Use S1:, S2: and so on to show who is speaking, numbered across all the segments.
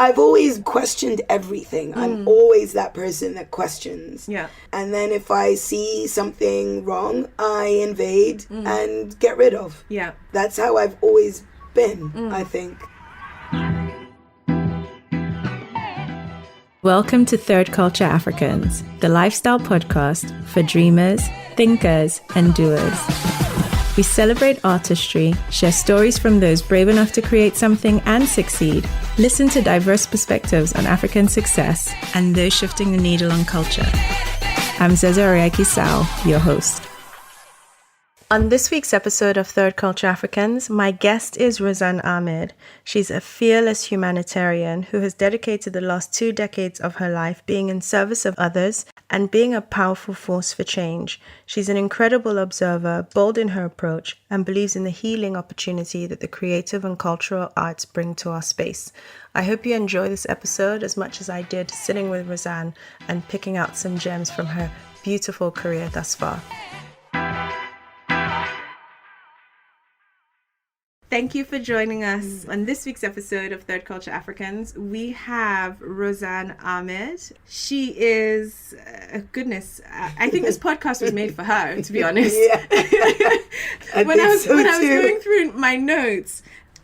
S1: I've always questioned everything. I'm always that person that questions.
S2: Yeah.
S1: And then if I see something wrong, I invade and get rid of.
S2: Yeah.
S1: That's how I've always been, I think.
S3: Welcome to Third Culture Africans, the lifestyle podcast for dreamers, thinkers, and doers. We celebrate artistry, share stories from those brave enough to create something and succeed, listen to diverse perspectives on African success, and those shifting the needle on culture. I'm Zeza Oriaki Sao, your host. On this week's episode of Third Culture Africans, my guest is Rozan Ahmed. She's a fearless humanitarian who has dedicated the last 2 decades of her life being in service of others and being a powerful force for change. She's an incredible observer, bold in her approach, and believes in the healing opportunity that the creative and cultural arts bring to our space. I hope you enjoy this episode as much as I did sitting with Rozan and picking out some gems from her beautiful career thus far. Thank you for joining us on this week's episode of Third Culture Africans. We have Rozan Ahmed. She is, goodness, I think this podcast was made for her, to be honest.
S1: Yeah.
S3: When I was going through my notes,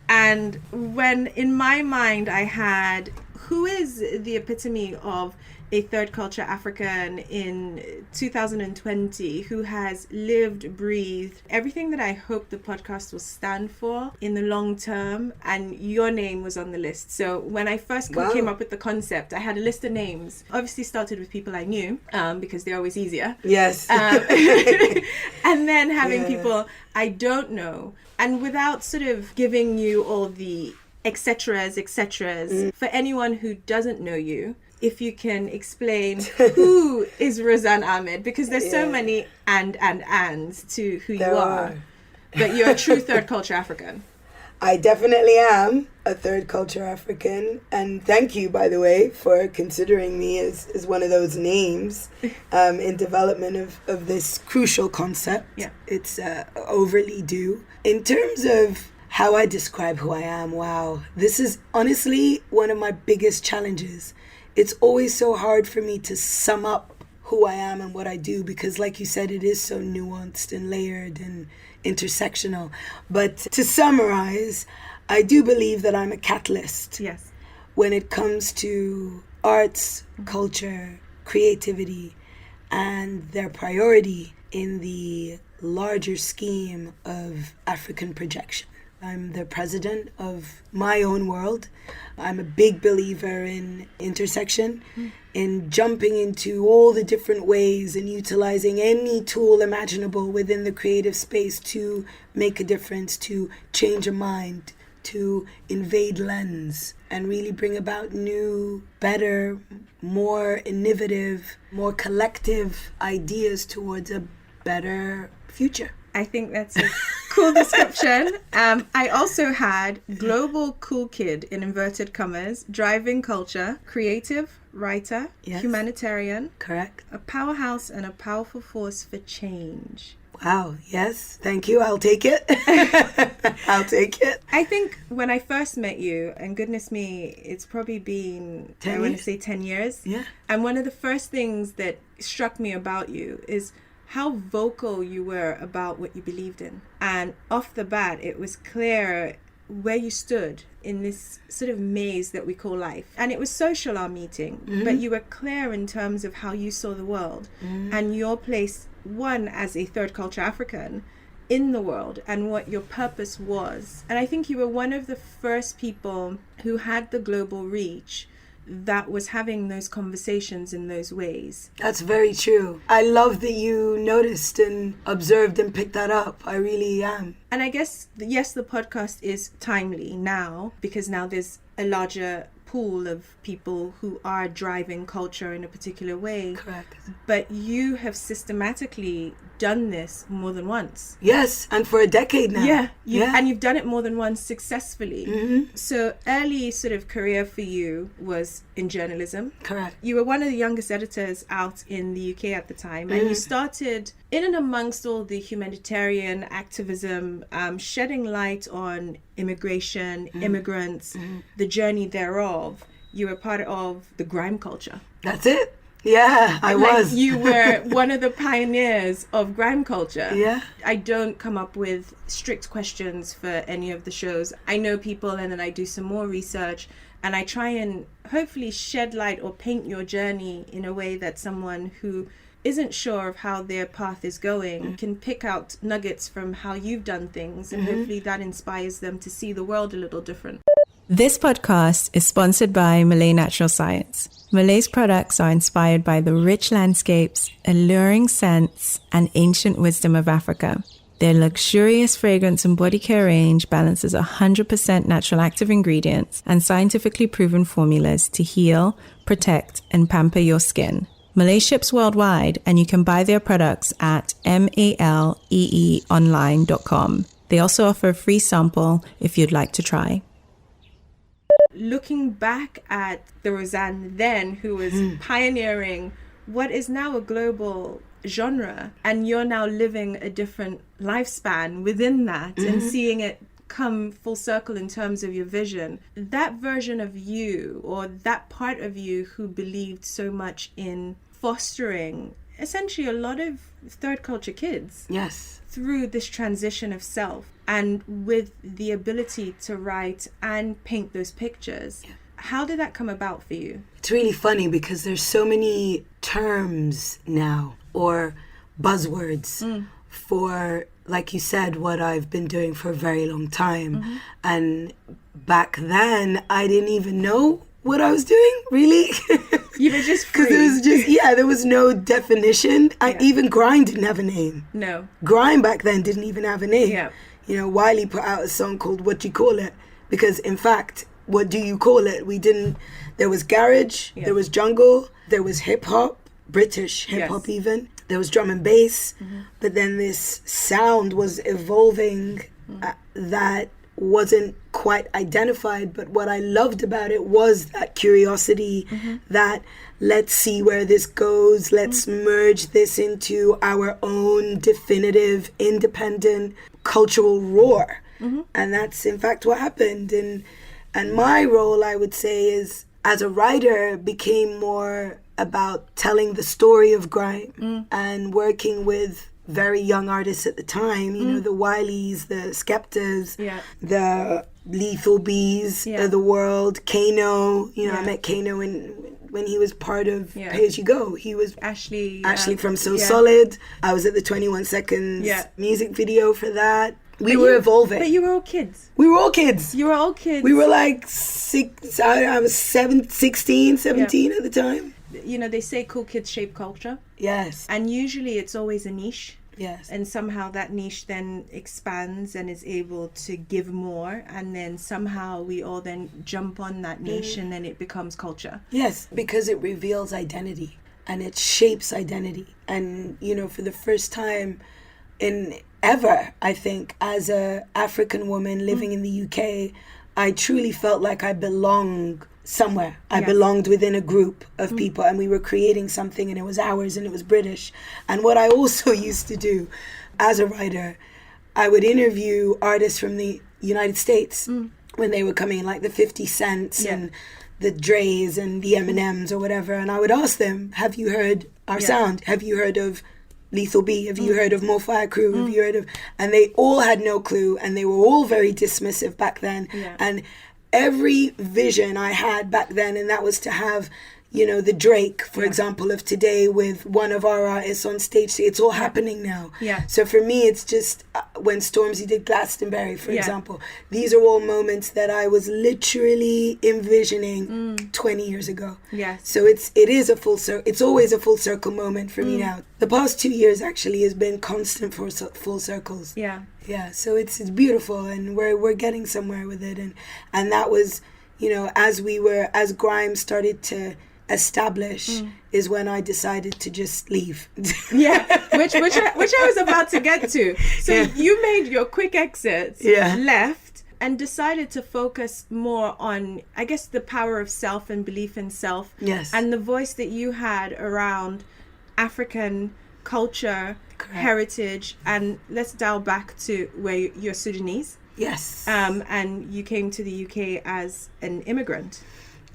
S3: and when in my mind I had, who is the epitome of a third culture African in 2020 who has lived, breathed everything that I hope the podcast will stand for in the long term, and your name was on the list. So when I first came up with the concept, I had a list of names. Obviously started with people I knew because they're always easier.
S1: Yes.
S3: And then having people I don't know, and without sort of giving you all the etceteras, for anyone who doesn't know you, if you can explain who is Rozan Ahmed, because there's so many ands to who you are. But you're a true third culture African.
S1: I definitely am a third culture African, and thank you, by the way, for considering me as one of those names in development of this crucial concept. Yeah. It's overly due. In terms of how I describe who I am, wow, this is honestly one of my biggest challenges. It's always so hard for me to sum up who I am and what I do because, like you said, it is so nuanced and layered and intersectional. But to summarize, I do believe that I'm a catalyst.
S3: Yes. When
S1: it comes to arts, culture, creativity, and their priority in the larger scheme of African projection. I'm the president of my own world. I'm a big believer in intersection, in jumping into all the different ways and utilizing any tool imaginable within the creative space to make a difference, to change a mind, to invade lens, and really bring about new, better, more innovative, more collective ideas towards a better future.
S3: I think that's a cool description. I also had global cool kid, in inverted commas, driving culture, creative, writer, humanitarian.
S1: Correct.
S3: A powerhouse and a powerful force for change.
S1: Wow, yes, thank you. I'll take it. I'll take it.
S3: I think when I first met you, and goodness me, it's probably been, 10 years.
S1: Yeah.
S3: And one of the first things that struck me about you is how vocal you were about what you believed in. And off the bat, it was clear where you stood in this sort of maze that we call life. And it was social, our meeting, but you were clear in terms of how you saw the world and your place, one, as a third culture African in the world, and what your purpose was. And I think you were one of the first people who had the global reach that was having those conversations in those ways.
S1: That's very true. I love that you noticed and observed and picked that up. I really am.
S3: And I guess, yes, the podcast is timely now because now there's a larger pool of people who are driving culture in a particular way.
S1: Correct.
S3: But you have systematically done this more than once.
S1: Yes, and for a decade now.
S3: And you've done it more than once successfully. So early sort of career for you was in journalism.
S1: Correct.
S3: You were one of the youngest editors out in the UK at the time, and you started in and amongst all the humanitarian activism, shedding light on immigration, immigrants, the journey thereof. you were part of the grime culture.
S1: That's it. Yeah, I was.
S3: You were one of the pioneers of grime culture.
S1: Yeah.
S3: I don't come up with strict questions for any of the shows. I know people, and then I do some more research, and I try and hopefully shed light or paint your journey in a way that someone who isn't sure of how their path is going can pick out nuggets from how you've done things, and hopefully that inspires them to see the world a little different. This podcast is sponsored by Malay Natural Science. Malay's products are inspired by the rich landscapes, alluring scents, and ancient wisdom of Africa. Their luxurious fragrance and body care range balances 100% natural active ingredients and scientifically proven formulas to heal, protect, and pamper your skin. Malay ships worldwide, and you can buy their products at maleeonline.com. They also offer a free sample if you'd like to try. Looking back at the Rozan then, who was pioneering what is now a global genre, and you're now living a different lifespan within that and seeing it come full circle in terms of your vision, that version of you, or that part of you who believed so much in fostering essentially a lot of third culture kids.
S1: Yes.
S3: Through this transition of self, and with the ability to write and paint those pictures. Yeah. How did that come about for you?
S1: It's really funny because there's so many terms now, or buzzwords for, like you said, what I've been doing for a very long time. And back then, I didn't even know what I was doing, really.
S3: You were just free.
S1: Because it was just, there was no definition. Even grime didn't have a name.
S3: No.
S1: Grime back then didn't even have a name.
S3: Yeah.
S1: You know, Wiley put out a song called What You Call It? Because, in fact, what do you call it? There was garage, there was jungle, there was hip-hop, British hip-hop even. There was drum and bass. But then this sound was evolving that wasn't quite identified, but what I loved about it was that curiosity, that let's see where this goes, let's merge this into our own definitive, independent cultural roar. And that's in fact what happened. And my role, I would say, is as a writer became more about telling the story of grime and working with very young artists at the time, you know, the Wileys, the Skeptas, the Lethal Bees of the world, Kano. You know, I met Kano when he was part of Pay As You Go. He was Ashley from So Solid. I was at the 21 Seconds music video for that. We were evolving.
S3: But you were all kids.
S1: We were all kids.
S3: You were all kids.
S1: We were like I was 16, 17 at the time.
S3: You know, they say cool kids shape culture.
S1: Yes.
S3: And usually it's always a niche.
S1: Yes.
S3: And somehow that niche then expands and is able to give more. And then somehow we all then jump on that niche and then it becomes culture.
S1: Yes, because it reveals identity and it shapes identity. And, you know, for the first time ever, I think, as a African woman living in the UK, I truly felt like I belonged somewhere. I belonged within a group of people, and we were creating something, and it was ours, and it was British. And what I also used to do as a writer, I would interview artists from the United States when they were coming, like the 50 Cents and the Dre's and the Eminems or whatever, and I would ask them, have you heard our sound? Have you heard of Lethal B? Have you heard of More Fire Crew? Have you heard of... And they all had no clue, and they were all very dismissive back then. And every vision I had back then, and that was to have, you know, the Drake, for example, of today with one of our artists on stage. It's all happening now. So for me, it's just when Stormzy did Glastonbury, for example, these are all moments that I was literally envisioning 20 years ago. So it is a full circle. It's always a full circle moment for me now. The past 2 years actually has been constant for full circles. So it's beautiful, and we're getting somewhere with it, and that was, you know, as grime started to establish is when I decided to just leave.
S3: which I was about to get to. So you made your quick exit, left, and decided to focus more on, I guess, the power of self and belief in self. And the voice that you had around African culture, heritage, and let's dial back to where you're Sudanese.
S1: Yes.
S3: And you came to the UK as an immigrant.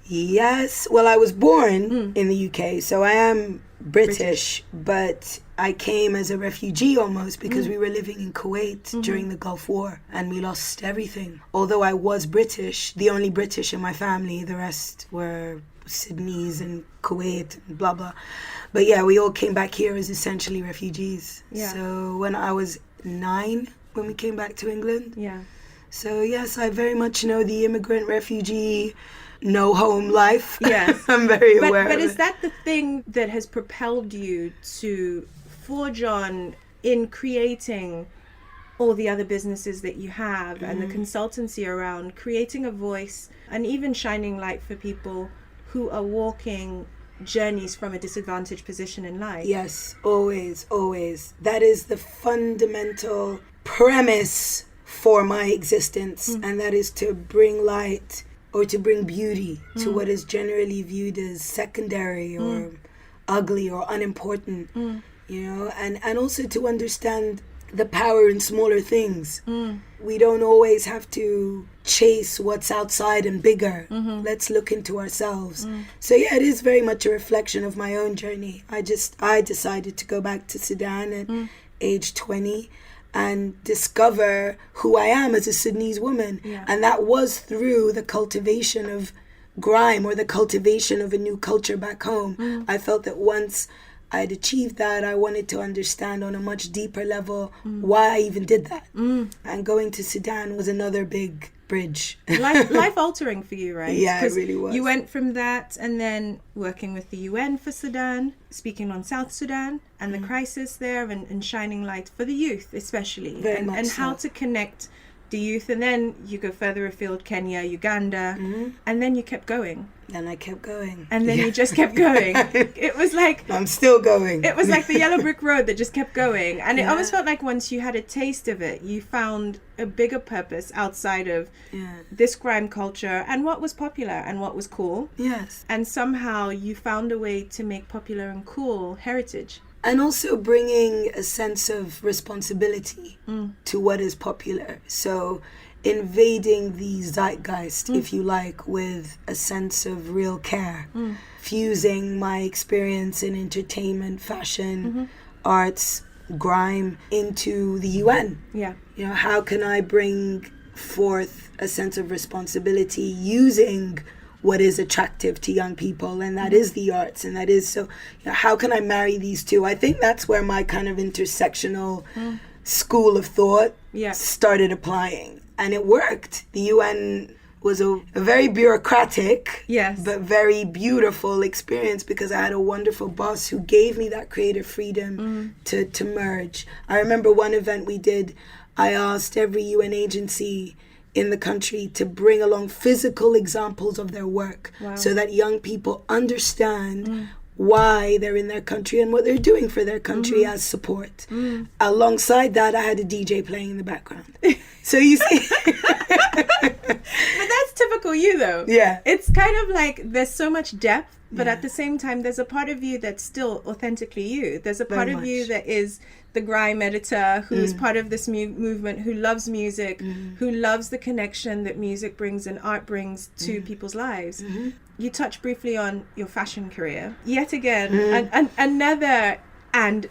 S1: Yes. Well, I was born in the UK, so I am British, but I came as a refugee almost because we were living in Kuwait during the Gulf War and we lost everything. Although I was British, the only British in my family, the rest were Sudanese and Kuwait and blah, blah. But yeah, we all came back here as essentially refugees. Yeah. So when I was 9, when we came back to England.
S3: Yeah.
S1: So yes, I very much know the immigrant, refugee, no home life.
S3: Yes.
S1: I'm very aware
S3: But
S1: of
S3: is that the thing that has propelled you to forge on in creating all the other businesses that you have and the consultancy around creating a voice and even shining light for people who are walking journeys from a disadvantaged position in life?
S1: Yes, always, always. That is the fundamental premise for my existence, and that is to bring light or to bring beauty to what is generally viewed as secondary or ugly or unimportant, you know, and also to understand the power in smaller things. We don't always have to chase what's outside and bigger. Let's look into ourselves. So yeah, it is very much a reflection of my own journey. I decided to go back to Sudan at age 20 and discover who I am as a Sudanese woman. Yeah. And that was through the cultivation of grime or the cultivation of a new culture back home. I felt that once I'd achieved that, I wanted to understand on a much deeper level why I even did that. And going to Sudan was another big bridge.
S3: Life altering for you, right?
S1: Yeah, it really was.
S3: You went from that and then working with the UN for Sudan, speaking on South Sudan and the crisis there and shining light for the youth especially.
S1: Very much
S3: and
S1: so.
S3: how to connect the youth, and then you go further afield, Kenya, Uganda, and then you kept going.
S1: Then I kept going.
S3: And then you just kept going. It was like...
S1: I'm still going.
S3: It was like the yellow brick road that just kept going. And it almost felt like once you had a taste of it, you found a bigger purpose outside of this grime culture and what was popular and what was cool.
S1: Yes.
S3: And somehow you found a way to make popular and cool heritage.
S1: And also bringing a sense of responsibility to what is popular. So invading the zeitgeist, if you like, with a sense of real care. Fusing my experience in entertainment, fashion, arts, grime into the UN. Yeah. You know, how can I bring forth a sense of responsibility using what is attractive to young people, and that is the arts, and that is so, you know, how can I marry these two? I think that's where my kind of intersectional school of thought started applying, and it worked. The UN was a very bureaucratic but very beautiful experience because I had a wonderful boss who gave me that creative freedom to merge. I remember one event we did, I asked every UN agency in the country to bring along physical examples of their work so that young people understand why they're in their country and what they're doing for their country as support. Alongside that, I had a DJ playing in the background. So you see...
S3: But that's typical you, though.
S1: Yeah.
S3: It's kind of like there's so much depth, but at the same time, there's a part of you that's still authentically you. There's a part of you that is the grime editor who is part of this movement, who loves music, who loves the connection that music brings and art brings to people's lives. You touched briefly on your fashion career. Yet again, another and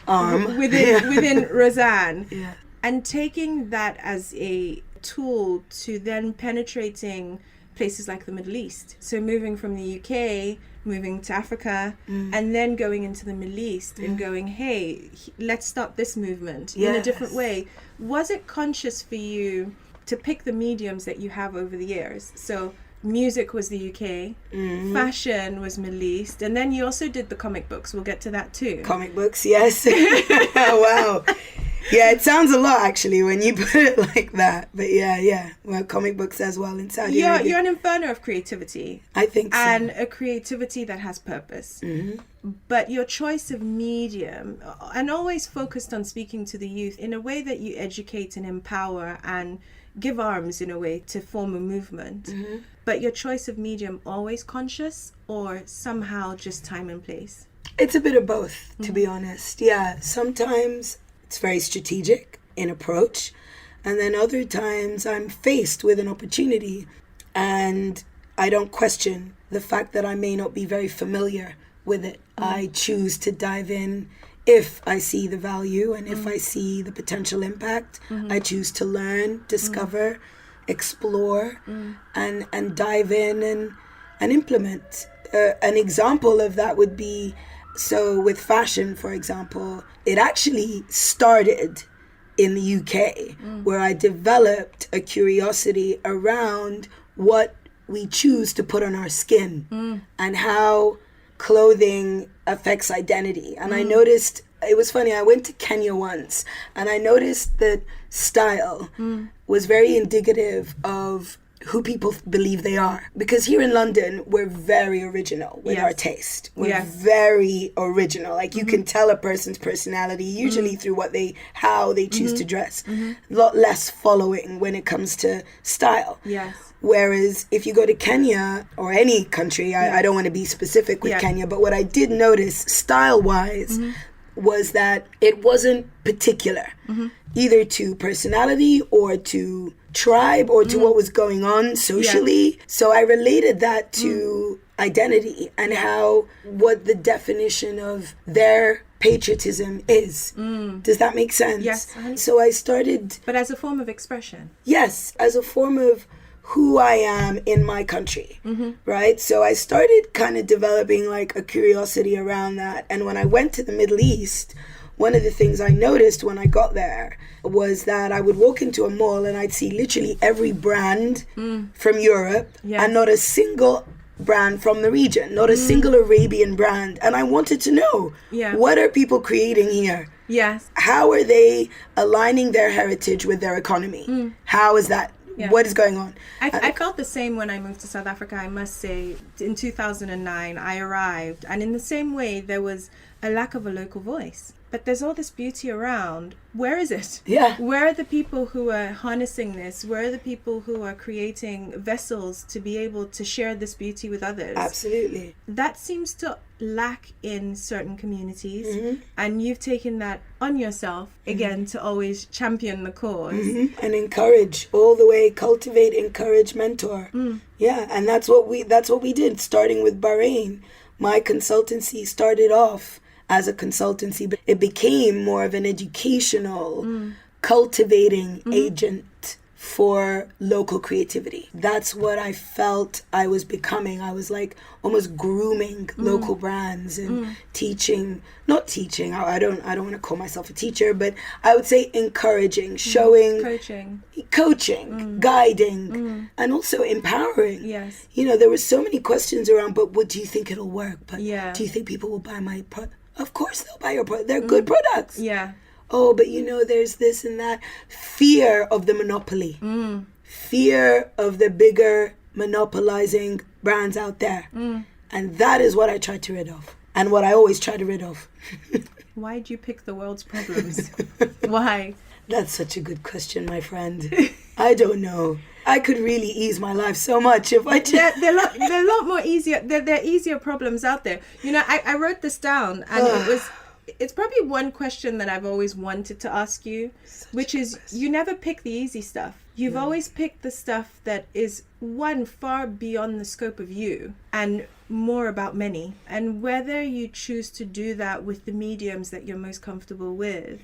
S3: arm within Rozan. Yeah. And taking that as a tool to then penetrating places like the Middle East. So moving from the UK, moving to Africa, and then going into the Middle East and going, hey, let's start this movement in a different way. Was it conscious for you to pick the mediums that you have over the years? So music was the UK, fashion was Middle East, and then you also did the comic books. We'll get to that too.
S1: Comic books, yes. Wow. Yeah, it sounds a lot actually when you put it like that. But yeah. Well, comic books as well in Saudi Arabia.
S3: You're an inferno of creativity.
S1: I think so.
S3: And a creativity that has purpose. But your choice of medium, and always focused on speaking to the youth in a way that you educate and empower and give arms in a way to form a movement. But your choice of medium, always conscious or somehow just time and place?
S1: It's a bit of both, to be honest. Yeah, sometimes it's very strategic in approach, and then other times I'm faced with an opportunity and I don't question the fact that I may not be very familiar with it. I choose to dive in if I see the value and if I see the potential impact. I choose to learn, discover, explore, and dive in and implement. An example of that would be, so with fashion, for example, it actually started in the UK, where I developed a curiosity around what we choose to put on our skin and how clothing affects identity. And I noticed, it was funny, I went to Kenya once and I noticed that style was very indicative of who people believe they are. Because here in London, we're very original with our taste. We're very original. Like you can tell a person's personality usually through how they choose to dress. A lot less following when it comes to style.
S3: Yes.
S1: Whereas if you go to Kenya or any country, I don't want to be specific with Kenya, but what I did notice style-wise was that it wasn't particular, either to personality or to tribe or to what was going on socially. So I related that to identity and what the definition of their patriotism is. Does that make sense?
S3: Yes.
S1: So I started...
S3: But as a form of expression.
S1: Yes, as a form of who I am in my country, right? So I started kind of developing like a curiosity around that. And when I went to the Middle East, one of the things I noticed when I got there was that I would walk into a mall and I'd see literally every brand from Europe and not a single brand from the region, not a single Arabian brand. And I wanted to know, what are people creating here?
S3: Yes.
S1: How are they aligning their heritage with their economy? How is that? Yeah. What is going on?
S3: I felt the same when I moved to South Africa, I must say. In 2009, I arrived, and in the same way, there was a lack of a local voice. But there's all this beauty around. Where is it?
S1: Yeah.
S3: Where are the people who are harnessing this? Where are the people who are creating vessels to be able to share this beauty with others?
S1: Absolutely.
S3: That seems to lack in certain communities. And you've taken that on yourself, again, to always champion the cause.
S1: And encourage, all the way, cultivate, encourage, mentor. Yeah, and that's what we did, starting with Bahrain. My consultancy started off as a consultancy, but it became more of an educational, cultivating agent for local creativity. That's what I felt I was becoming. I was like almost grooming local brands and not teaching. I don't want to call myself a teacher, but I would say encouraging, showing, coaching, guiding, and also empowering.
S3: Yes.
S1: You know, there were so many questions around, but what do you think it'll work? But do you think people will buy my product? Of course they'll buy your product. They're good products.
S3: Yeah.
S1: Oh, but you know, there's this and that. Fear of the monopoly. Fear of the bigger monopolizing brands out there. And that is what I try to rid of. And what I always try to rid of.
S3: Why do you pick the world's problems? Why?
S1: That's such a good question, my friend. I don't know. I could really ease my life so much if I just...
S3: They're a lot more easier. There are easier problems out there. You know, I wrote this down, and it's probably one question that I've always wanted to ask you, which is you never pick the easy stuff. You've always picked the stuff that is, one, far beyond the scope of you and more about many. And whether you choose to do that with the mediums that you're most comfortable with,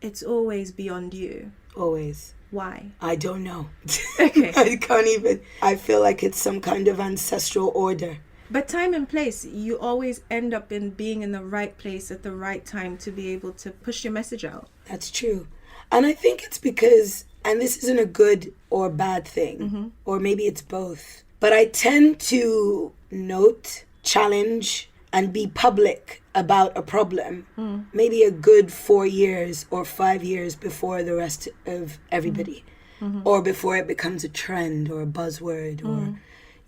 S3: it's always beyond you.
S1: Always.
S3: Why?
S1: I don't know.
S3: Okay.
S1: I can't even. I feel like it's some kind of ancestral order.
S3: But time and place, you always end up in being in the right place at the right time to be able to push your message out.
S1: That's true. And I think it's because, and this isn't a good or bad thing, or maybe it's both, but I tend to note, challenge, and be public about a problem maybe a good 4 years or 5 years before the rest of everybody, or before it becomes a trend or a buzzword, or,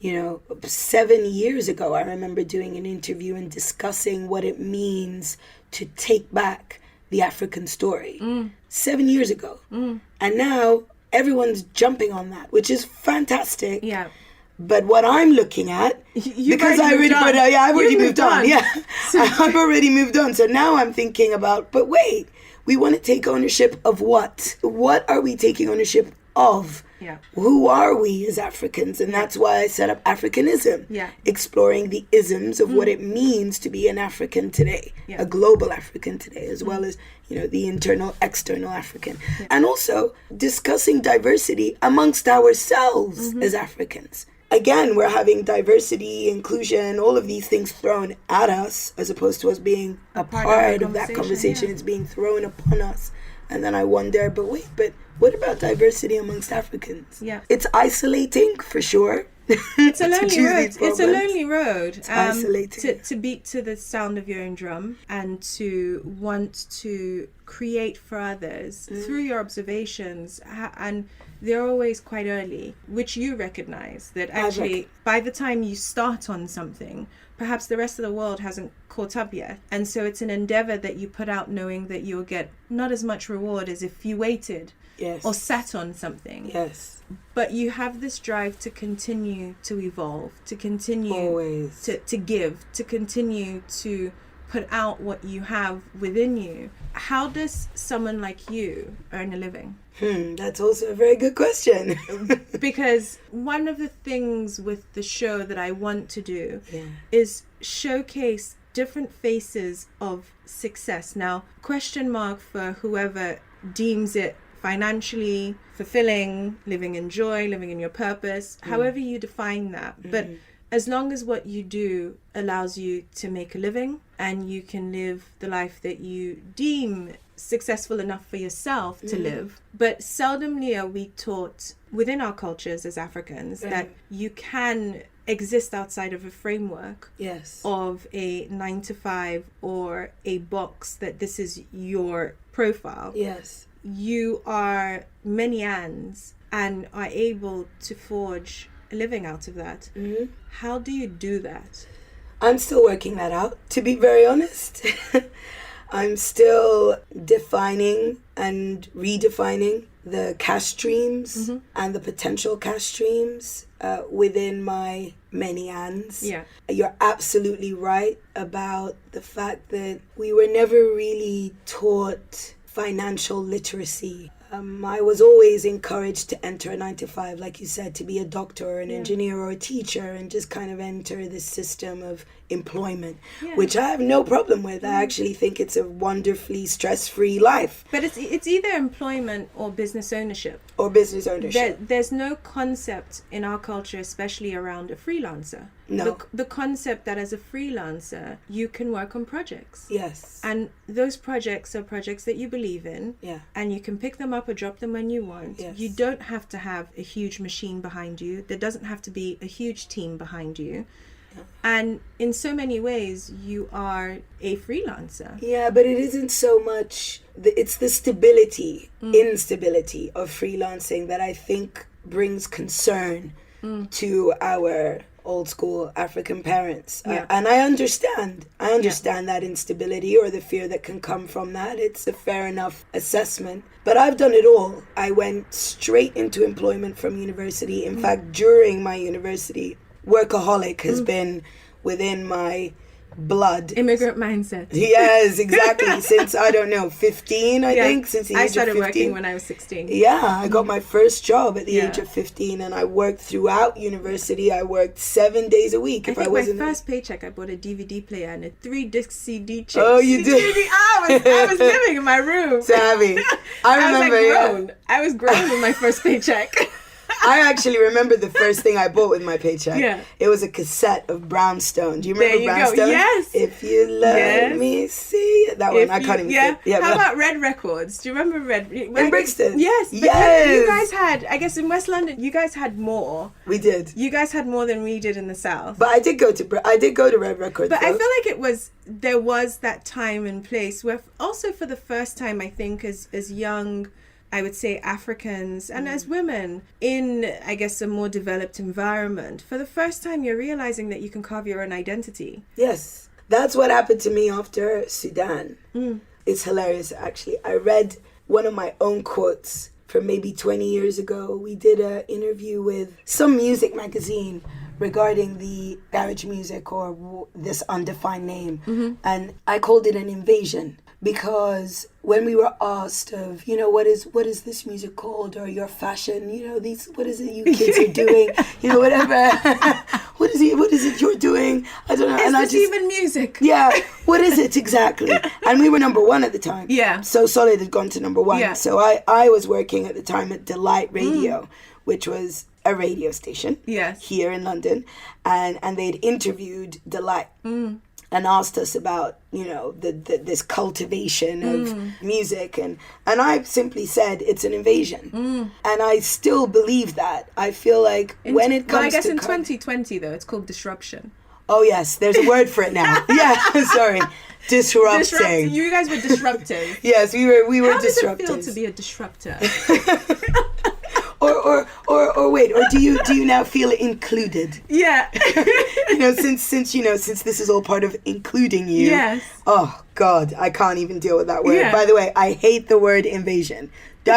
S1: you know, 7 years ago, I remember doing an interview and discussing what it means to take back the African story 7 years ago. And now everyone's jumping on that, which is fantastic.
S3: Yeah.
S1: But what I'm looking at, because I've already moved on. Yeah, I've already moved on. So now I'm thinking about, but wait, we want to take ownership of what? What are we taking ownership of who are we as Africans. And that's why I set up Africanism, exploring the isms of what it means to be an African today, a global African today, as well as, you know, the internal, external African. And also discussing diversity amongst ourselves as Africans. Again, we're having diversity, inclusion, all of these things thrown at us, as opposed to us being a part of that conversation. It's being thrown upon us. And then I wonder, but what about diversity amongst Africans?
S3: Yeah.
S1: It's isolating, for sure.
S3: It's a lonely road. It's a lonely road.
S1: It's isolating.
S3: To beat to the sound of your own drum and to want to create for others through your observations, and they're always quite early, which you recognize that actually by the time you start on something, perhaps the rest of the world hasn't caught up yet. And so it's an endeavor that you put out knowing that you'll get not as much reward as if you waited or sat on something.
S1: Yes.
S3: But you have this drive to continue to evolve, to continue to give, to continue to put out what you have within you. How does someone like you earn a living?
S1: That's also a very good question.
S3: Because one of the things with the show that I want to do is showcase different faces of success. Now, question mark for whoever deems it financially fulfilling, living in joy, living in your purpose, however you define that. But as long as what you do allows you to make a living and you can live the life that you deem successful enough for yourself to live. But seldomly are we taught within our cultures as Africans that you can exist outside of a framework of a 9-to-5 or a box that this is your profile.
S1: Yes.
S3: You are many ands and are able to forge a living out of that. How do you do that?
S1: I'm still working that out, to be very honest. I'm still defining and redefining the cash streams and the potential cash streams within my many ands. Yeah. You're absolutely right about the fact that we were never really taught financial literacy. I was always encouraged to enter a 9-to-5, like you said, to be a doctor or an engineer or a teacher and just kind of enter this system of employment, which I have no problem with. I actually think it's a wonderfully stress-free life.
S3: But it's either employment or business ownership.
S1: Or business ownership.
S3: There's no concept in our culture, especially around a freelancer.
S1: No.
S3: The concept that as a freelancer, you can work on projects.
S1: Yes.
S3: And those projects are projects that you believe in.
S1: Yeah.
S3: And you can pick them up or drop them when you want.
S1: Yes.
S3: You don't have to have a huge machine behind you. There doesn't have to be a huge team behind you. And in so many ways, you are a freelancer.
S1: Yeah, but it isn't so much... It's the stability, instability of freelancing that I think brings concern to our old school African parents. And I understand that instability or the fear that can come from that. It's a fair enough assessment. But I've done it all. I went straight into employment from university. In fact, during my university, workaholic has been within my blood.
S3: Immigrant mindset.
S1: Yes, exactly. Since, I don't know, 15, I think. Since the age of 15.
S3: I started working when I was 16.
S1: Yeah, I got my first job at the age of 15, and I worked throughout university. I worked 7 days a week.
S3: I think my first paycheck, I bought a DVD player and a 3-disc CD chip.
S1: Oh, you did?
S3: I was living in my room.
S1: Savvy. I remember.
S3: I was grown with my first paycheck.
S1: I actually remember the first thing I bought with my paycheck.
S3: Yeah.
S1: It was a cassette of Brownstone. Do you remember Brownstone?
S3: Go. Yes.
S1: If you let me see it. That one, I can't even say.
S3: Yeah. How about Red Records? Do you remember Red?
S1: In Brixton?
S3: Yes.
S1: Yes.
S3: You guys had, I guess in West London, you guys had more.
S1: We did.
S3: You guys had more than we did in the South.
S1: But I did go to Red Records.
S3: But though. I feel like there was that time and place where also for the first time, I think as young, I would say Africans and as women in, I guess, a more developed environment, for the first time you're realizing that you can carve your own identity.
S1: Yes. That's what happened to me after Sudan. It's hilarious, actually. I read one of my own quotes from maybe 20 years ago. We did an interview with some music magazine regarding the garage music or this undefined name. And I called it an invasion. because when we were asked of, what is this music called, or your fashion, what is it you kids are doing, whatever, what is it you're doing? I don't know.
S3: Is this even music?
S1: Yeah, what is it exactly? And we were number one at the time.
S3: Yeah.
S1: So Solid had gone to number one.
S3: Yeah.
S1: So I was working at the time at Delight Radio, which was a radio station here in London, and they'd interviewed Delight. And asked us about, this cultivation of music. And I simply said, it's an invasion. And I still believe that. I feel like when it comes to...
S3: I guess in 2020, though, it's called disruption.
S1: Oh, yes. There's a word for it now. Yeah, sorry. Disrupting.
S3: You guys were disruptive.
S1: Yes, we were disruptive.
S3: How does it feel to be a disruptor?
S1: Or wait, or do you now feel included?
S3: Yeah.
S1: Since this is all part of including you.
S3: Yes.
S1: Oh God, I can't even deal with that word.
S3: Yeah.
S1: By the way, I hate the word invasion.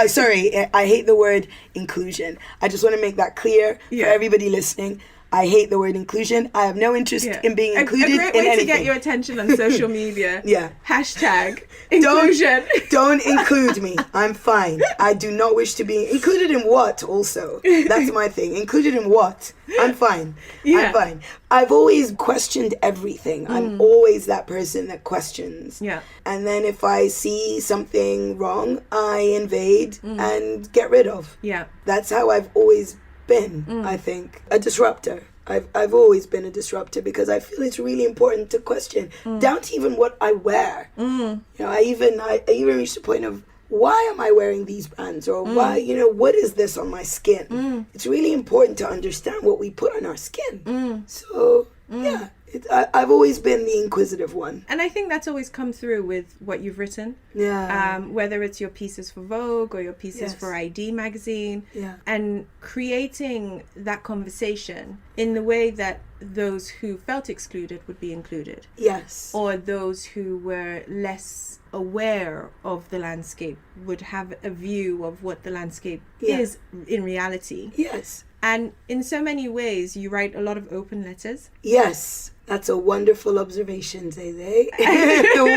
S1: Sorry, I hate the word inclusion. I just want to make that clear for everybody listening. I hate the word inclusion. I have no interest in being included in anything.
S3: A great way to get your attention on social media.
S1: Yeah.
S3: Hashtag inclusion.
S1: Don't include me. I'm fine. I do not wish to be included in what also. That's my thing. Included in what? I'm fine.
S3: Yeah.
S1: I'm fine. I've always questioned everything. I'm always that person that questions.
S3: Yeah.
S1: And then if I see something wrong, I invade and get rid of.
S3: Yeah.
S1: That's how I've always been, I think, a disruptor. I've always been a disruptor because I feel it's really important to question down to even what I wear. I even reached the point of, why am I wearing these brands, or why, what is this on my skin? It's really important to understand what we put on our skin. So yeah, I've always been the inquisitive one.
S3: And I think that's always come through with what you've written.
S1: Yeah.
S3: Whether it's your pieces for Vogue or your pieces for ID magazine.
S1: Yeah.
S3: And creating that conversation in the way that those who felt excluded would be included.
S1: Yes.
S3: Or those who were less aware of the landscape would have a view of what the landscape is in reality.
S1: Yes.
S3: And in so many ways, you write a lot of open letters.
S1: Yes. That's a wonderful observation, Zeze.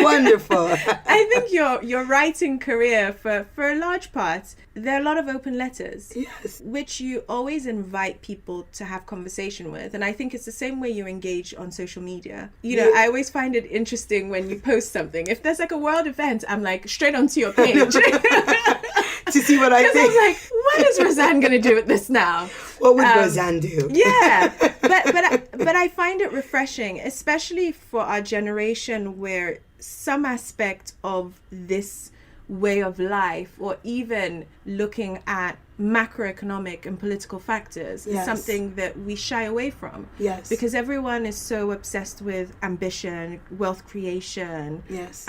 S1: Wonderful.
S3: I think your writing career, for a large part, there are a lot of open letters.
S1: Yes.
S3: Which you always invite people to have conversation with. And I think it's the same way you engage on social media. I always find it interesting when you post something. If there's like a world event, I'm like straight onto your page.
S1: To see what I think.
S3: I was like, what is Rozan going to do with this now?
S1: What would Rozan do?
S3: Yeah, but I find it refreshing, especially for our generation, where some aspect of this way of life, or even looking at macroeconomic and political factors, is something that we shy away from.
S1: Yes.
S3: Because everyone is so obsessed with ambition, wealth creation.
S1: Yes.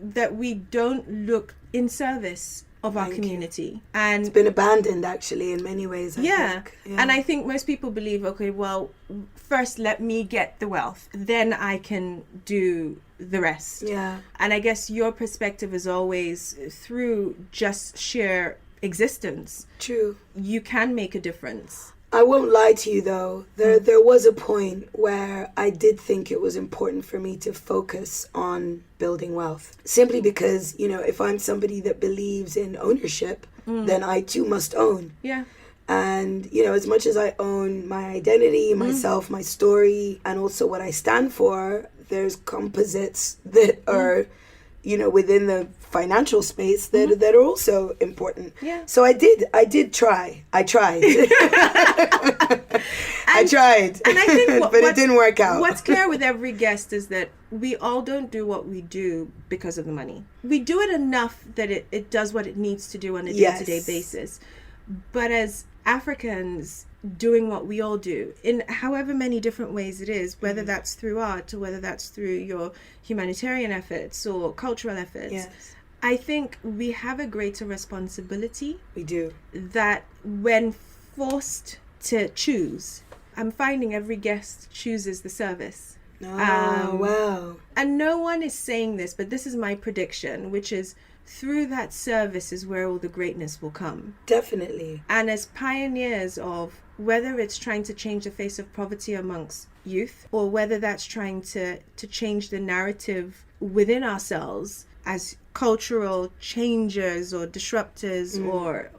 S3: That we don't look in service of our community. And
S1: it's been abandoned, actually, in many ways, I think. Yeah.
S3: And I think most people believe, okay, well, first let me get the wealth, then I can do the rest.
S1: Yeah.
S3: And I guess your perspective is always through just sheer existence.
S1: True.
S3: You can make a difference.
S1: I won't lie to you, though. There was a point where I did think it was important for me to focus on building wealth. Simply because, if I'm somebody that believes in ownership, then I too must own.
S3: Yeah.
S1: And, as much as I own my identity, myself, my story, and also what I stand for, there's composites that are, within the financial space that are also important.
S3: Yeah.
S1: So I did try. I tried. I tried. And I think but it didn't work out.
S3: What's clear with every guest is that we all don't do what we do because of the money. We do it enough that it does what it needs to do on a day-to-day basis. But as Africans doing what we all do in however many different ways it is, whether that's through art or whether that's through your humanitarian efforts or cultural efforts, I think we have a greater responsibility.
S1: We do.
S3: That when forced to choose, I'm finding every guest chooses the service.
S1: Oh, wow.
S3: And no one is saying this, but this is my prediction, which is
S2: through that service is where all the greatness will come.
S1: Definitely.
S2: And as pioneers of whether it's trying to change the face of poverty amongst youth, or whether that's trying to change the narrative within ourselves as cultural changers or disruptors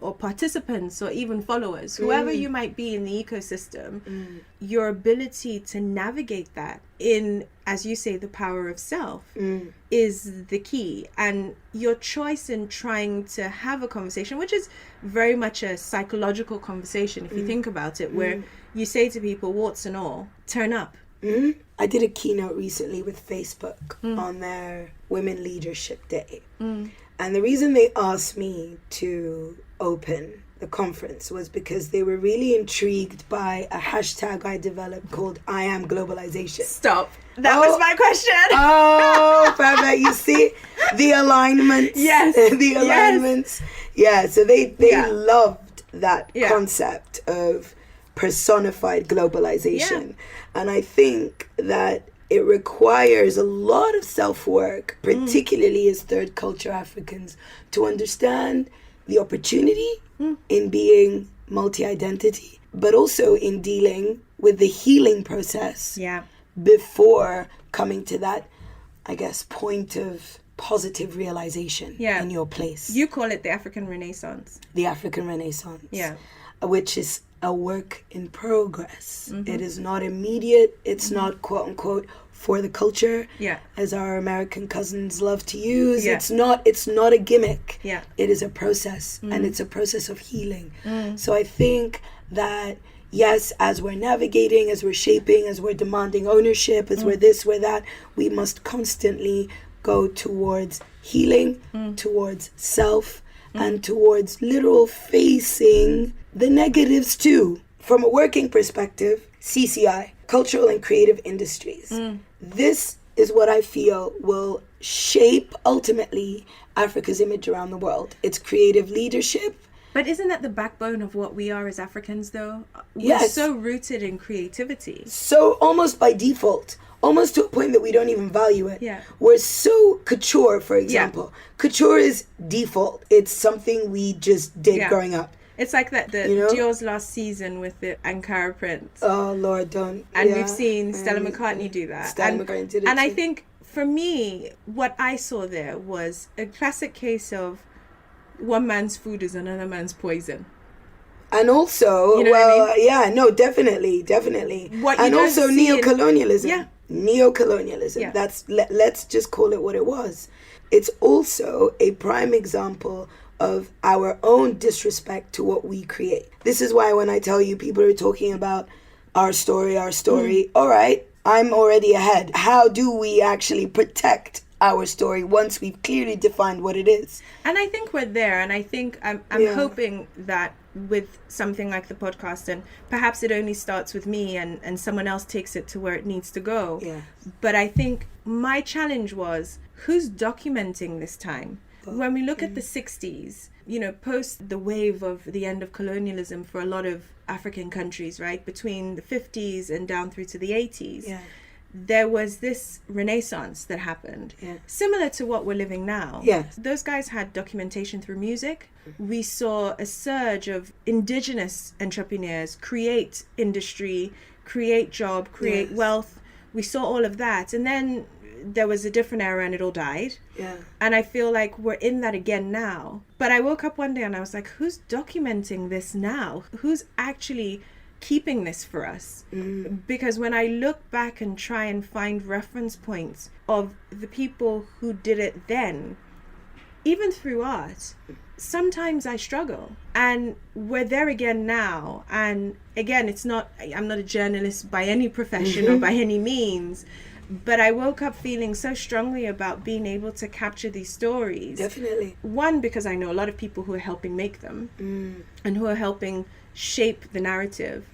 S2: or participants or even followers, whoever you might be in the ecosystem, your ability to navigate that in, as you say, the power of self is the key. And your choice in trying to have a conversation, which is very much a psychological conversation if you think about it, where you say to people, warts and all, turn up.
S1: I did a keynote recently with Facebook on their Women Leadership Day. And the reason they asked me to open the conference was because they were really intrigued by a hashtag I developed called I Am Globalization.
S2: Stop. That was my question.
S1: Oh, perfect. You see the alignment.
S2: Yes.
S1: The alignments. Yeah, so they loved that concept of personified globalization. And I think that it requires a lot of self-work, particularly as third culture Africans, to understand the opportunity in being multi-identity, but also in dealing with the healing process before coming to that, I guess, point of positive realization in your place.
S2: You call it the African Renaissance.
S1: The African Renaissance. Which is a work in progress. It is not immediate. It's not, quote unquote, for the culture, as our American cousins love to use. It's not a gimmick. It is a process, and it's a process of healing. So I think that, yes, as we're navigating, as we're shaping, as we're demanding ownership, as we're this, we're that, we must constantly go towards healing, towards self, and towards literal facing the negatives too. From a working perspective, CCI, cultural and creative industries. This is what I feel will shape ultimately Africa's image around the world. It's creative leadership.
S2: But isn't that the backbone of what we are as Africans, though? We're so rooted in creativity.
S1: So almost by default, almost to a point that we don't even value it. We're so couture, for example. Couture is default. It's something we just did growing up.
S2: It's like that, Dior's last season with the Ankara print.
S1: Oh, Lord, don't.
S2: And we've seen Stella McCartney do that.
S1: Stella McCartney did it
S2: And
S1: too.
S2: I think, for me, what I saw there was a classic case of one man's food is another man's poison.
S1: And also, definitely. And also neocolonialism. Neocolonialism. That's let's just call it what it was. It's also a prime example of our own disrespect to what we create. This is why when I tell you people are talking about our story, all right, I'm already ahead. How do we actually protect our story once we've clearly defined what it is?
S2: And I think we're there, and I think I'm hoping that with something like the podcast, and perhaps it only starts with me and someone else takes it to where it needs to go. But I think my challenge was, who's documenting this time? When we look at the 60s, post the wave of the end of colonialism for a lot of African countries, right? Between the 50s and down through to the 80s, there was this renaissance that happened, similar to what we're living now. Those guys had documentation through music. We saw a surge of indigenous entrepreneurs create industry, create job, create wealth. We saw all of that. And then there was a different era and it all died. And I feel like we're in that again now. But I woke up one day and I was like, who's documenting this now? Who's actually keeping this for us? Because when I look back and try and find reference points of the people who did it then, even through art, sometimes I struggle. And we're there again now. And again, I'm not a journalist by any profession or by any means, but I woke up feeling so strongly about being able to capture these stories.
S1: Definitely.
S2: One, because I know a lot of people who are helping make them and who are helping shape the narrative.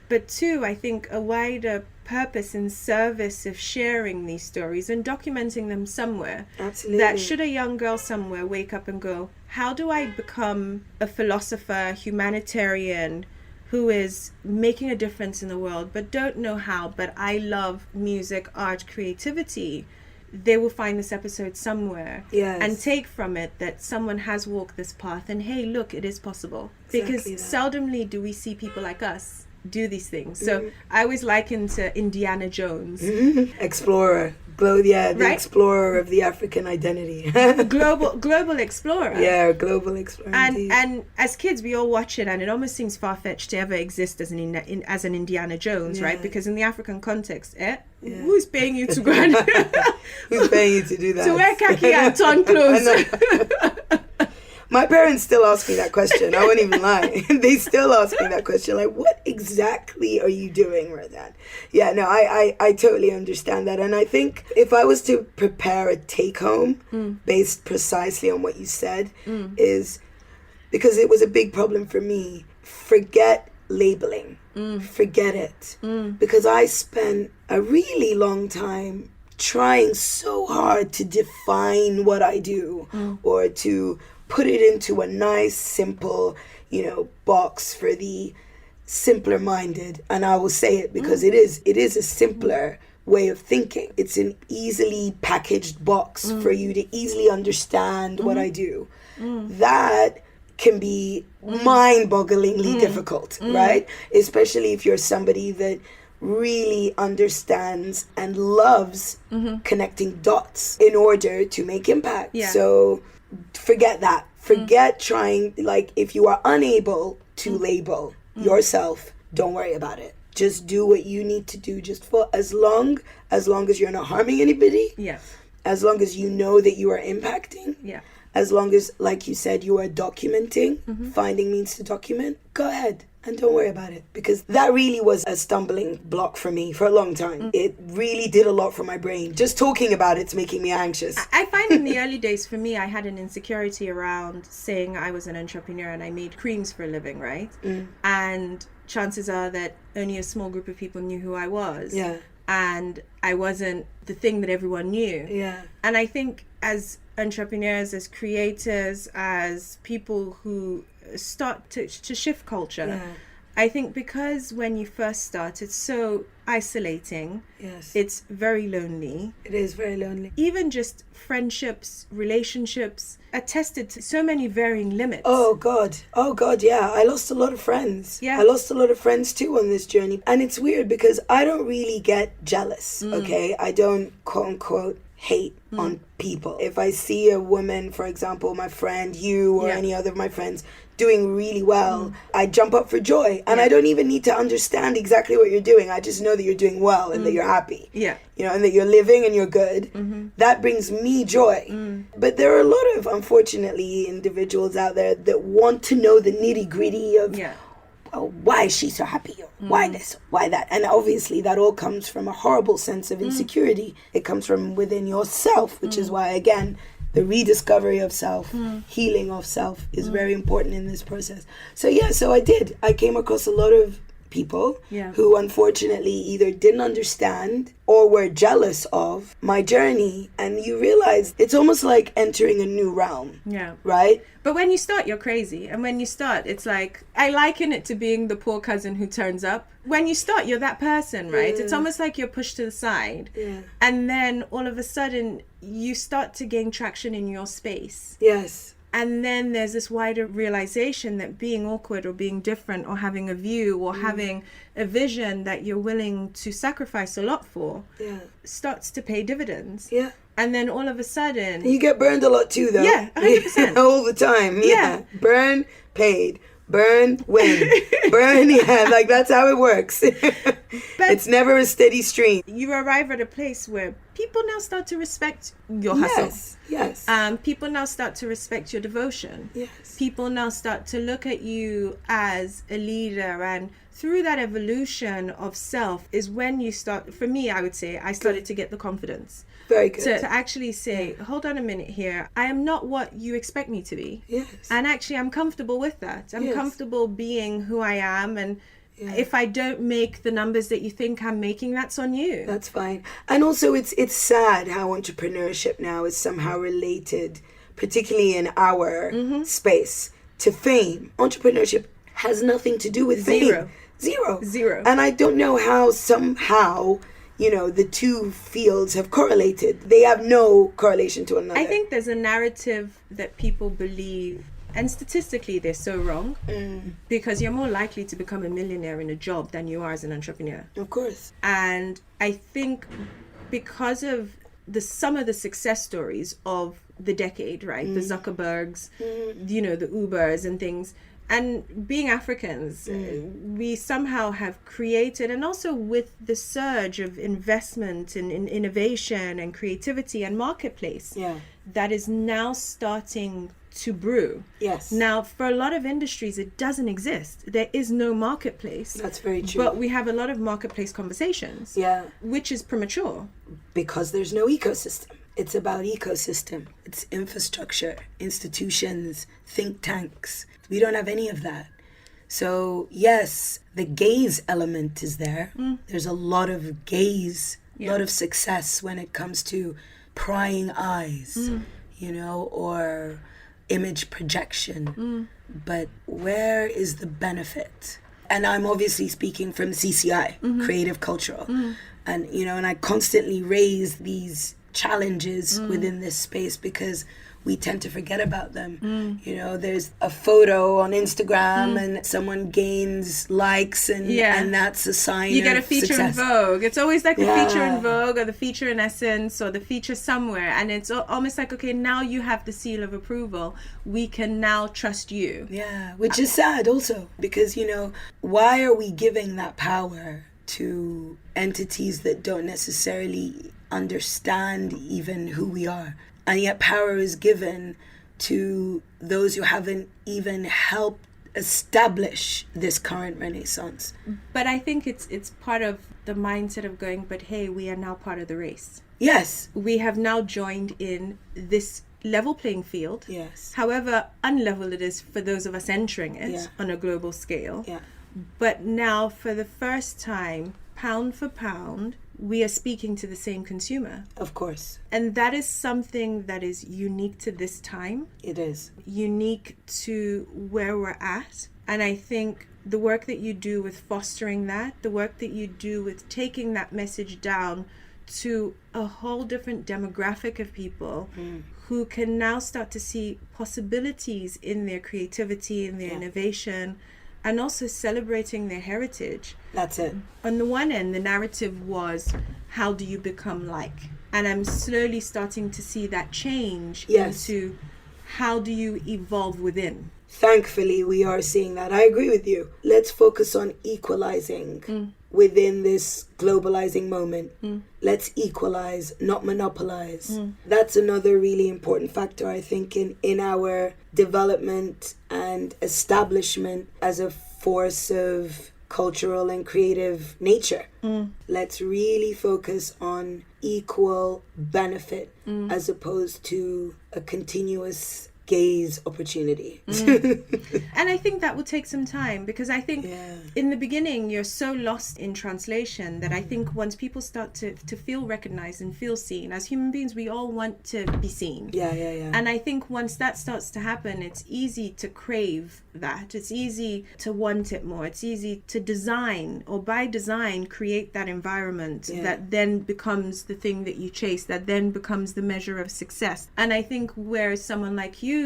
S2: But two, I think a wider purpose and service of sharing these stories and documenting them somewhere.
S1: Absolutely.
S2: That should a young girl somewhere wake up and go, how do I become a philosopher, humanitarian, who is making a difference in the world, but don't know how, but I love music, art, creativity. they will find this episode somewhere
S1: Yes.
S2: and take from it that someone has walked this path, and hey, look, it is possible. Because
S1: Exactly that.
S2: seldomly do we see people like us do these things. So I always liken to Indiana Jones.
S1: Explorer. The
S2: Right?
S1: explorer of the African identity.
S2: global explorer.
S1: Yeah, global explorer. indeed.
S2: And as kids, we all watch it, and it almost seems far-fetched to ever exist as an Indiana Jones, right? Because in the African context, who's paying you to go and
S1: Who's paying you to do that?
S2: to wear khaki and torn clothes?
S1: My parents still ask me that question. I won't even lie. They still ask me that question. Like, what exactly are you doing, Rozan? Yeah, no, I totally understand that. And I think if I was to prepare a take-home based precisely on what you said, is because it was a big problem for me. Forget labeling. Forget it. Because I spent a really long time trying so hard to define what I do or to put it into a nice, simple, box for the simpler minded. And I will say it because it is a simpler way of thinking. It's an easily packaged box for you to easily understand what I do. That can be mind-bogglingly difficult, right? Especially if you're somebody that really understands and loves connecting dots in order to make impact.
S2: Yeah.
S1: So forget that. Forget trying, like, if you are unable to label yourself, don't worry about it. Just do what you need to do, just for as long as you're not harming anybody.
S2: Yeah.
S1: As long as you know that you are impacting.
S2: Yeah.
S1: As long as, like you said, you are documenting, finding means to document, go ahead and don't worry about it. Because that really was a stumbling block for me for a long time. It really did a lot for my brain. Just talking about it's making me anxious.
S2: I find in the early days, for me, I had an insecurity around saying I was an entrepreneur and I made creams for a living, right? And chances are that only a small group of people knew who I was.
S1: Yeah.
S2: And I wasn't the thing that everyone knew.
S1: Yeah.
S2: And I think as entrepreneurs, as creators, as people who start to shift culture, I think because when you first start, it's so isolating.
S1: Yes.
S2: It's very lonely.
S1: It is very lonely.
S2: Even just friendships, relationships are tested to so many varying limits.
S1: Oh God, yeah. I lost a lot of friends.
S2: Yeah.
S1: I lost a lot of friends too on this journey. And it's weird because I don't really get jealous, okay? I don't, quote unquote, hate on people. If I see a woman, for example, my friend, you or any other of my friends doing really well, I jump up for joy. And I don't even need to understand exactly what you're doing. I just know that you're doing well and that you're happy.
S2: Yeah.
S1: And that you're living and you're good. That brings me joy. But there are a lot of, unfortunately, individuals out there that want to know the nitty-gritty of why is she so happy? Or why this? Why that? And obviously that all comes from a horrible sense of insecurity. It comes from within yourself, which is why, again, the rediscovery of self, healing of self is very important in this process. So I did. I came across a lot of people who unfortunately either didn't understand or were jealous of my journey. And you realize it's almost like entering a new realm.
S2: Yeah.
S1: Right?
S2: But when you start, you're crazy. And when you start, it's like, I liken it to being the poor cousin who turns up. When you start, you're that person, right? It's almost like you're pushed to the side. Yeah. And then all of a sudden, you start to gain traction in your space.
S1: Yes.
S2: And then there's this wider realization that being awkward or being different or having a view or having a vision that you're willing to sacrifice a lot for starts to pay dividends. Yeah. And then all of a sudden...
S1: You get burned a lot too, though.
S2: Yeah, 100%.
S1: All the time. Yeah. Burn, paid. Burn, win. Burn, like that's how it works. But it's never a steady stream.
S2: You arrive at a place where people now start to respect your hustle.
S1: Yes.
S2: People now start to respect your devotion.
S1: Yes.
S2: People now start to look at you as a leader, and through that evolution of self is when you start, for me, I would say, I started to get the confidence.
S1: Very good.
S2: To actually say, hold on a minute here, I am not what you expect me to be.
S1: Yes.
S2: And actually, I'm comfortable with that. I'm comfortable being who I am, and if I don't make the numbers that you think I'm making, that's on you.
S1: That's fine. And also, it's sad how entrepreneurship now is somehow related, particularly in our space, to fame. Entrepreneurship has nothing to do with fame.
S2: Zero.
S1: And I don't know how somehow the two fields have correlated. They have no correlation to another.
S2: I think there's a narrative that people believe, and statistically they're so wrong, because you're more likely to become a millionaire in a job than you are as an entrepreneur.
S1: Of course.
S2: And I think because of some of the success stories of the decade, right? The Zuckerbergs, the Ubers and things. And being Africans, we somehow have created, and also with the surge of investment in innovation and creativity and marketplace, that is now starting to brew.
S1: Yes.
S2: Now, for a lot of industries, it doesn't exist. There is no marketplace.
S1: That's very true.
S2: But we have a lot of marketplace conversations.
S1: Yeah.
S2: Which is premature.
S1: Because there's no ecosystem. It's about ecosystem. It's infrastructure, institutions, think tanks. We don't have any of that. So, yes, the gaze element is there. There's a lot of gaze, a lot of success when it comes to prying eyes, or image projection. But where is the benefit? And I'm obviously speaking from CCI, creative cultural. And, and I constantly raise these challenges within this space because we tend to forget about them. There's a photo on Instagram and someone gains likes and that's a sign
S2: you get
S1: of
S2: a feature
S1: success.
S2: in Vogue. It's always like the feature in Vogue or the feature in Essence or the feature somewhere, and it's almost like, okay, now you have the seal of approval, we can now trust you.
S1: Which is sad also because why are we giving that power to entities that don't necessarily understand even who we are? And yet power is given to those who haven't even helped establish this current renaissance.
S2: But I think it's part of the mindset of going, but hey, we are now part of the race.
S1: Yes.
S2: We have now joined in this level playing field.
S1: Yes.
S2: However unlevel it is for those of us entering it on a global scale.
S1: Yeah.
S2: But now for the first time, pound for pound, we are speaking to the same consumer.
S1: Of course.
S2: And that is something that is unique to this time.
S1: It is.
S2: Unique to where we're at. And I think the work that you do with fostering that, the work that you do with taking that message down to a whole different demographic of people who can now start to see possibilities in their creativity, in their innovation, and also celebrating their heritage.
S1: That's it.
S2: On the one end, the narrative was, how do you become like? And I'm slowly starting to see that change into how do you evolve within?
S1: Thankfully, we are seeing that. I agree with you. Let's focus on equalizing within this globalizing moment. Let's equalize, not monopolize. That's another really important factor, I think, in our development and establishment as a force of cultural and creative nature. Let's really focus on equal benefit as opposed to a continuous gaze opportunity.
S2: And I think that will take some time because I think in the beginning you're so lost in translation that I think once people start to feel recognized and feel seen, as human beings we all want to be seen. And I think once that starts to happen, it's easy to crave that. It's easy to want it more. It's easy to design, or by design create that environment that then becomes the thing that you chase, that then becomes the measure of success. And I think where someone like you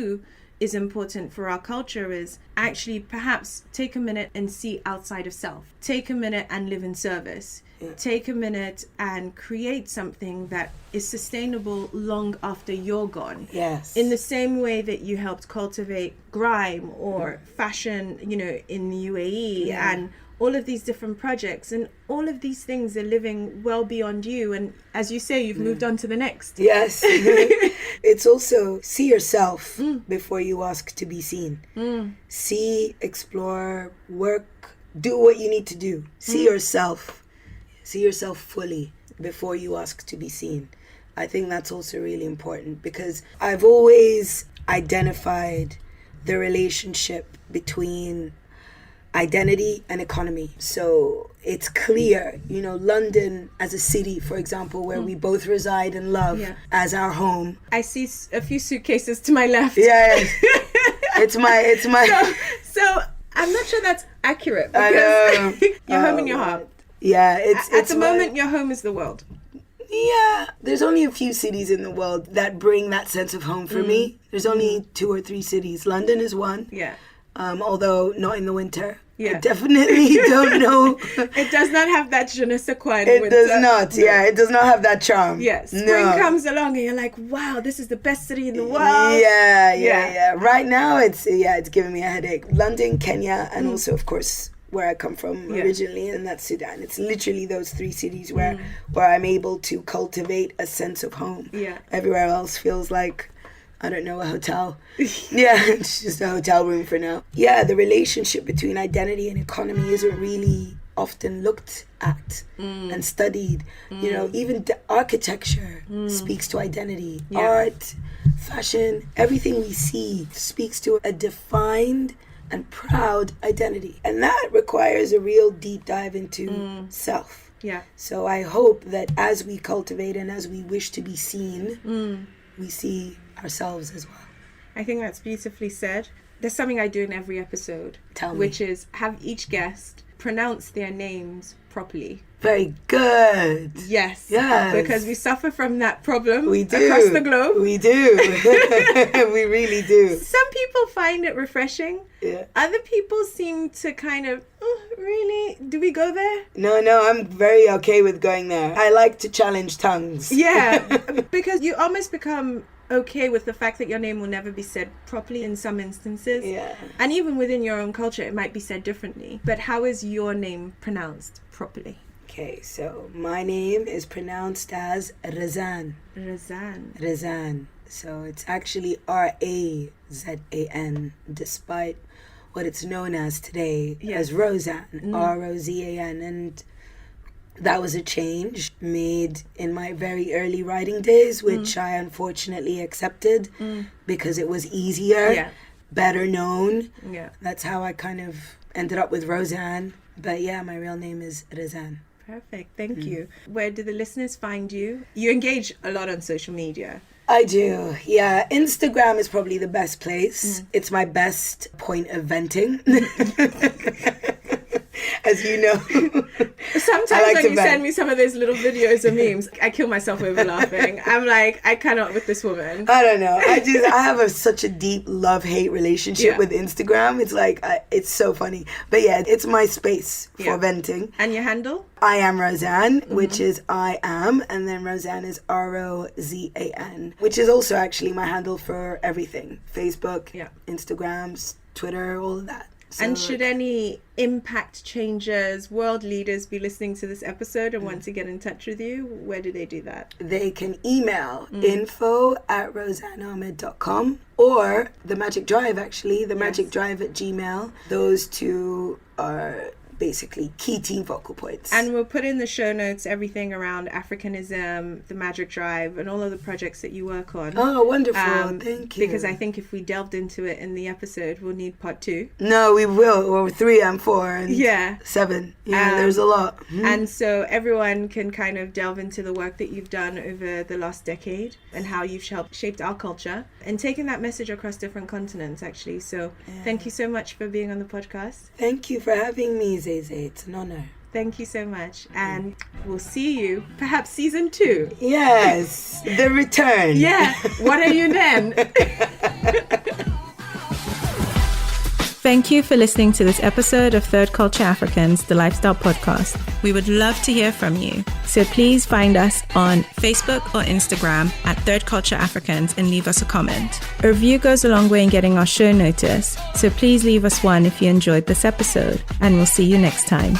S2: is important for our culture is actually perhaps take a minute and see outside of self. Take a minute and live in service. Take a minute and create something that is sustainable long after you're gone.
S1: Yes.
S2: In the same way that you helped cultivate grime or fashion, in the UAE and all of these different projects, and all of these things are living well beyond you, and as you say, you've moved on to the next.
S1: Yes. It's also see yourself before you ask to be seen. See, explore, work, do what you need to do. See yourself fully before you ask to be seen. I think that's also really important because I've always identified the relationship between identity and economy. So it's clear, London as a city, for example, where we both reside and love as our home.
S2: I see a few suitcases to my left.
S1: Yeah. It's my
S2: So I'm not sure that's accurate because you're home in your heart.
S1: Yeah,
S2: at the moment, your home is the world.
S1: Yeah, there's only a few cities in the world that bring that sense of home for me. There's only 2 or 3 cities. London is one.
S2: Yeah.
S1: Although not in the winter.
S2: Yeah.
S1: I definitely don't know.
S2: It does not have that je ne sais quoi in
S1: It
S2: winter.
S1: does not. No. Yeah, it does not have that charm.
S2: Yes. Spring comes along and you're like, wow, this is the best city in the world.
S1: Yeah. Right now, it's giving me a headache. London, Kenya, and also, of course, where I come from originally, and that's Sudan. It's literally those 3 cities where I'm able to cultivate a sense of home.
S2: Yeah.
S1: Everywhere else feels like, I don't know, a hotel. Yeah, it's just a hotel room for now. Yeah, the relationship between identity and economy isn't really often looked at and studied. You know, even the architecture speaks to identity. Yeah. Art, fashion, everything we see speaks to a defined and proud identity. And that requires a real deep dive into self.
S2: Yeah.
S1: So I hope that as we cultivate and as we wish to be seen, we see ourselves as well.
S2: I think that's beautifully said. There's something I do in every episode.
S1: Tell me.
S2: Which is have each guest pronounce their names properly.
S1: Very good.
S2: Yes.
S1: Yes.
S2: Because we suffer from that problem
S1: we do.
S2: Across the globe.
S1: We do. We really do.
S2: Some people find it refreshing.
S1: Yeah.
S2: Other people seem to kind of, really? Do we go there?
S1: No, I'm very okay with going there. I like to challenge tongues.
S2: Yeah. Because you almost become okay with the fact that your name will never be said properly in some instances.
S1: Yeah.
S2: And even within your own culture, it might be said differently. But how is your name pronounced properly?
S1: Okay, so my name is pronounced as Rozan.
S2: Rozan.
S1: So it's actually Razan, despite what it's known as today as Rozan, Rozan. And that was a change made in my very early writing days, which I unfortunately accepted because it was easier, better known.
S2: Yeah.
S1: That's how I kind of ended up with Rozan. But yeah, my real name is Rozan.
S2: Perfect. Thank you. Where do the listeners find you? You engage a lot on social media.
S1: I do. Yeah. Instagram is probably the best place. It's my best point of venting. As you know.
S2: Sometimes when you send me some of those little videos or memes, I kill myself over laughing. I'm like, I cannot with this woman.
S1: I don't know. I have such a deep love-hate relationship with Instagram. It's like, it's so funny. But yeah, it's my space for venting.
S2: And your handle?
S1: I am Rozan, which is I am, and then Rozan is Rozan, which is also actually my handle for everything. Facebook, Instagrams, Twitter, all of that. So,
S2: and should any impact changers, world leaders be listening to this episode and want to get in touch with you, where do they do that?
S1: They can email info@rozanahmed.com or the Magic Drive, actually, the Magic Drive at Gmail. Those 2 are basically key team focal points.
S2: And we'll put in the show notes everything around Africanism, the Magic Drive, and all of the projects that you work on.
S1: Oh, wonderful. Thank you.
S2: Because I think if we delved into it in the episode, we'll need part 2.
S1: No, we will. Or 3 and 4 and 7. Yeah, there's a lot.
S2: And so everyone can kind of delve into the work that you've done over the last decade and how you've shaped our culture and taken that message across different continents, actually. So thank you so much for being on the podcast.
S1: Thank you for having me, Zeze. It's an honor.
S2: Thank you so much. And we'll see you, perhaps season 2.
S1: Yes, the return.
S2: Yeah. What are you then?
S3: Thank you for listening to this episode of Third Culture Africans, the Lifestyle Podcast. We would love to hear from you. So please find us on Facebook or Instagram at Third Culture Africans and leave us a comment. A review goes a long way in getting our show noticed. So please leave us one if you enjoyed this episode, and we'll see you next time.